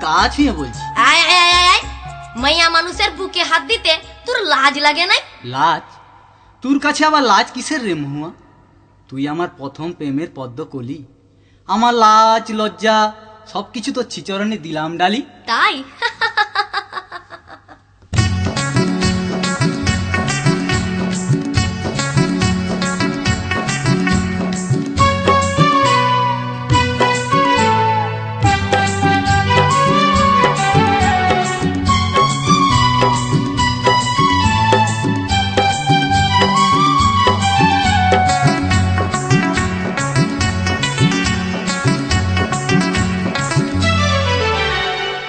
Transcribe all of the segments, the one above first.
গা ছুঁয়ে বলছি। আয় আয় আয় আয়, মাইয়া মানুষের বুকে হাত দিতে তোর লাজ লাগে নাই? লাজ? তোর কাছে আবার লাজ কিসের রে মহুয়া? তুই আমার প্রথম প্রেমের পদ্ম কলি। আমার লাজ লজ্জা সবকিছু তোর চিচরণে দিলাম ডালি। তাই?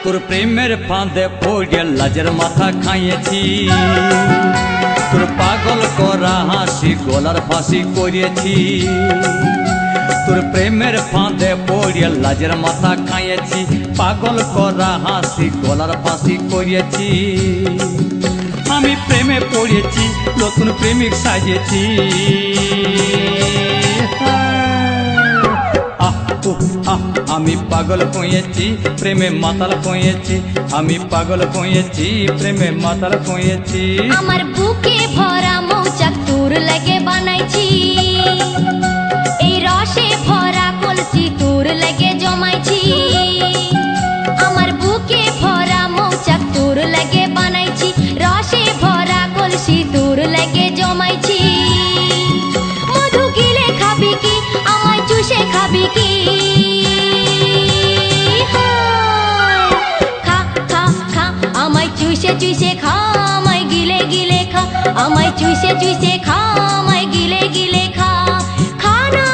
তোর প্রেমের ফাঁদে পড়ে লাজের মাথা খাইয়েছি, তোর পাগল করা হাসি গলার ফাঁসি করিয়েছি। তোর প্রেমের ফাঁদে পড়ে লাজের মাথা খাইয়েছি, পাগল করা হাসি গলার ফাঁসি করিয়েছি। আমি প্রেমে পড়েছি, নতুন প্রেমিক সাজিয়েছি। আমি পাগল কইয়েছি, প্রেমে মাতাল কইয়েছি। আমি পাগল কইয়েছি, প্রেমে মাতাল কইয়েছি। আমার বুকে ভরা মৌচাক তোর লাগে বানাইছি, এই রসে ভরা কলসি তোর লাগে জমাইছি। আমার বুকে ভরা মৌচাক তোর লাগে বানাইছি, রসে ভরা কলসি তোর লাগে জমাইছি। মধু গিলে খাবি কি, আমায় চুষে খাবি কি? চুষে চুষে খা, আমায় গিলে গিলে খা। আমায় চুষে চুষে খা, আমায় গিলে গিলে খা। খা না।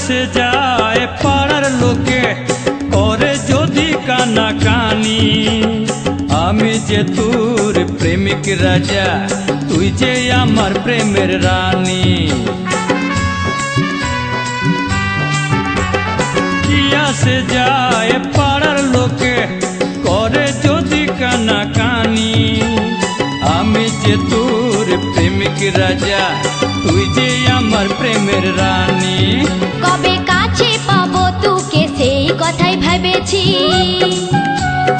সে যায় পাড়ার লোকে করে যদি কানা কানি, আমি যে তোর প্রেমিক রাজা, তুই যে আমার প্রেমের রানী। কিয়া সে যায় পাড়ার লোকে করে যদি কানা কানি, আমি যে তোর প্রেমিক রাজা, তুই যে আমার প্রেমের রানী। কবে কাছে পাবো তোকে সেই কথাই ভেবেছি,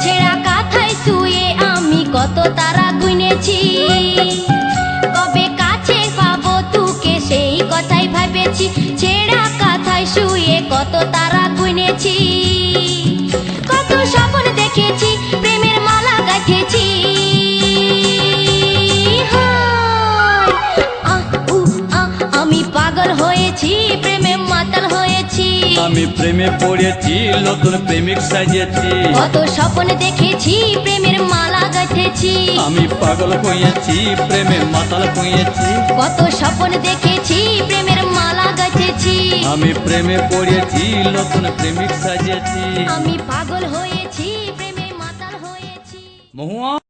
ছেঁড়া কাঁথায় শুয়ে আমি কত তারা গুনেছি। কবে কাছে পাবো তোকে সেই কথাই ভেবেছি, ছেঁড়া কাঁথায় শুয়ে কত তারা গুনেছি। কত স্বপ্ন দেখেছি, প্রেমের মালা গাঁথেছি। আমি পাগল হয়েছি, প্রেমে মাতাল হয়েছি। আমি প্রেমে পড়েছি, নতুন প্রেমিক সাজিয়েছি। কত স্বপ্ন দেখেছি, প্রেমের মালা গাঁথেছি। আমি পাগল হয়েছি, প্রেমে মাতাল হয়েছি। কত স্বপ্ন দেখেছি, প্রেমের মালা গাঁথেছি। আমি প্রেমে পড়েছি, নতুন প্রেমিক সাজিয়েছি। আমি পাগল হয়েছি, প্রেমে মাতাল হয়েছি। মহুয়া।